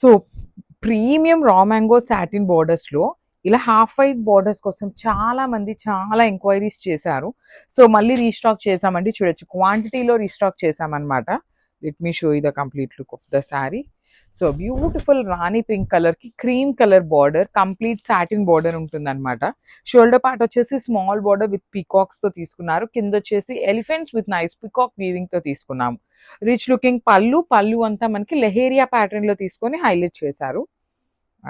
So premium raw mango satin బోర్డర్స్లో ఇలా half white borders కోసం చాలా మంది చాలా ఎంక్వైరీస్ చేశారు. సో మళ్ళీ రీస్టాక్ చేసామండి, చూడొచ్చు క్వాంటిటీలో రీస్టాక్ చేసామన్నమాట. Let me show you the complete look of the sari. So beautiful rani pink కలర్కి cream colour border, complete satin border ఉంటుందన్నమాట. షోల్డర్ పార్ట్ వచ్చేసి స్మాల్ బార్డర్ విత్ పీకాక్స్తో తీసుకున్నారు. కింద వచ్చేసి ఎలిఫెంట్స్ విత్ నైస్ పీకాక్ వీవింగ్తో తీసుకున్నాము. రిచ్ లుకింగ్ పళ్ళు అంతా మనకి లెహేరియా ప్యాటర్న్లో తీసుకొని హైలైట్ చేశారు.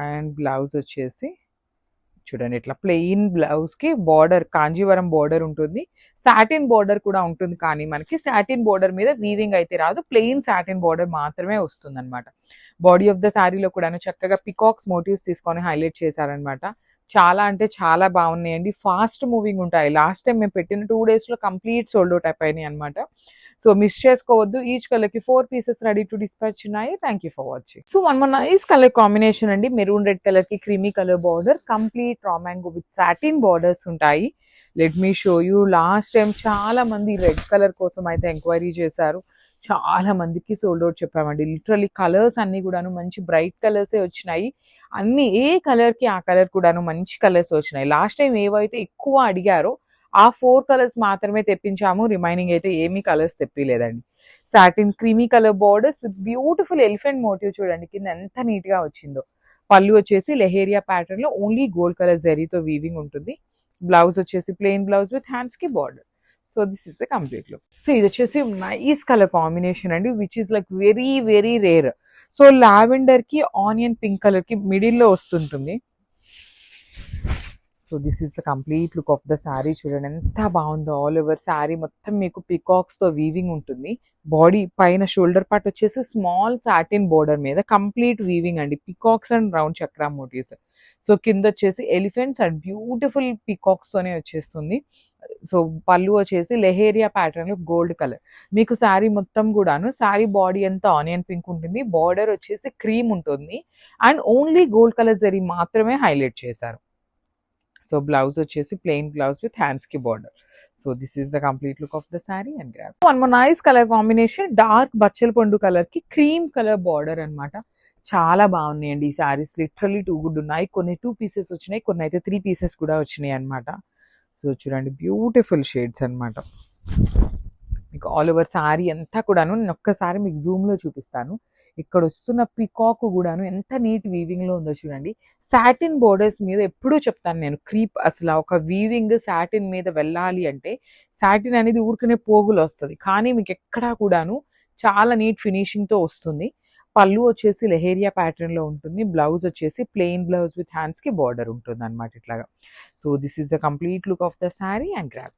అండ్ బ్లౌజ్ వచ్చేసి చూడండి ఇట్లా ప్లెయిన్ బ్లౌజ్కి బార్డర్ కాంజీవరం బార్డర్ ఉంటుంది, సాటిన్ బార్డర్ కూడా ఉంటుంది. కానీ మనకి సాటిన్ బార్డర్ మీద వీవింగ్ అయితే రాదు, ప్లెయిన్ సాటిన్ బార్డర్ మాత్రమే వస్తుంది అనమాట. బాడీ ఆఫ్ ద శారీలో కూడా చక్కగా పికాక్స్ మోటివ్స్ తీసుకొని హైలైట్ చేశారనమాట. చాలా అంటే చాలా బాగున్నాయండి, ఫాస్ట్ మూవింగ్ ఉంటాయి. లాస్ట్ టైం మేము పెట్టిన 2 daysలో కంప్లీట్ సోల్డ్ అవుట్ అయిపోయినాయి అనమాట. సో మిస్ చేసుకోవద్దు. ఈచ్ కలర్కి 4 pieces రెడీ టు డిస్పాచ్ ఉన్నాయి. Thank you for watching. So one more nice colour combination అండి, మెరూన్ రెడ్ కలర్కి creamy colour border, complete raw mango with satin borders ఉంటాయి. Let me show you. Last time చాలా మంది red colour కోసం అయితే enquiry చేశారు, చాలా మందికి సోల్డ్ అవుట్ చెప్పామండి. లిటరలీ కలర్స్ అన్ని కూడాను మంచి బ్రైట్ కలర్సే వచ్చినాయి. అన్ని ఏ కలర్కి ఆ కలర్ కూడాను మంచి కలర్స్ వచ్చినాయి. లాస్ట్ టైం ఏవైతే ఎక్కువ అడిగారో ఆ 4 కలర్స్ మాత్రమే తెప్పించాము, రిమైనింగ్ అయితే ఏమీ కలర్స్ తెప్పిలేదండి. Satin creamy colour borders with beautiful elephant motif చూడండి కింద ఎంత నీట్గా వచ్చిందో. పళ్ళు వచ్చేసి లెహేరియా ప్యాటర్న్లో ఓన్లీ గోల్డ్ కలర్ జరీతో వీవింగ్ ఉంటుంది. బ్లౌజ్ వచ్చేసి ప్లెయిన్ బ్లౌజ్ విత్ హ్యాండ్స్కి border. So this is the complete look. So ఇది వచ్చేసి నైస్ కలర్ కాంబినేషన్ అండి, which is like very very rare. So లావెండర్కి ఆనియన్ పింక్ కలర్కి మిడిల్లో వస్తుంటుంది. So this is the complete look of the sari. చూడండి ఎంత బాగుందో, ఆల్ ఓవర్ శారీ మొత్తం మీకు పికాక్స్తో వీవింగ్ ఉంటుంది. బాడీ పైన షోల్డర్ పార్ట్ వచ్చేసి స్మాల్ సాటిన్ బోర్డర్ మీద కంప్లీట్ వీవింగ్ అండి, peacocks and round chakra motifs. So కింద వచ్చేసి ఎలిఫెంట్స్ అండ్ బ్యూటిఫుల్ పికాక్స్తోనే వచ్చేస్తుంది. సో పళ్ళు వచ్చేసి లెహేరియా ప్యాటర్న్లో గోల్డ్ కలర్. మీకు శారీ మొత్తం కూడాను శారీ బాడీ అంతా ఆనియన్ పింక్ ఉంటుంది, బార్డర్ వచ్చేసి క్రీమ్ ఉంటుంది and only gold colour zari మాత్రమే హైలైట్ చేశారు. సో బ్లౌజ్ వచ్చేసి ప్లెయిన్ బ్లౌజ్ విత్ హ్యాండ్స్కి border. So this is the complete look of the sari and grab. One more nice colour combination, dark బచ్చల పండు కలర్కి cream colour border అనమాట. చాలా బాగున్నాయండి ఈ శారీస్, లిటరలీ 2 గుడ్ ఉన్నాయి. కొన్ని 2 pieces వచ్చినాయి, కొన్ని అయితే 3 pieces కూడా వచ్చినాయి అనమాట. సో చూడండి బ్యూటిఫుల్ షేడ్స్ అనమాట. మీకు ఆల్ ఓవర్ శారీ అంతా కూడాను నేను ఒక్కసారి మీకు జూమ్లో చూపిస్తాను. ఇక్కడ వస్తున్న పికాక్ కూడాను ఎంత నీట్ వీవింగ్లో ఉందో చూడండి. సాటిన్ బోర్డర్స్ మీద ఎప్పుడూ చెప్తాను నేను, క్రీప్ అసలు ఒక వీవింగ్ సాటిన్ మీద వెళ్ళాలి అంటే సాటిన్ అనేది ఊరికనే పోగులు వస్తుంది, కానీ మీకు ఎక్కడా కూడాను చాలా నీట్ ఫినిషింగ్తో వస్తుంది. పళ్ళు వచ్చేసి లెహేరియా ప్యాటర్న్లో ఉంటుంది, బ్లౌజ్ వచ్చేసి ప్లెయిన్ బ్లౌజ్ విత్ హ్యాండ్స్కి బార్డర్ ఉంటుంది అనమాట ఇట్లాగా. So this is the complete look of the sari and grab.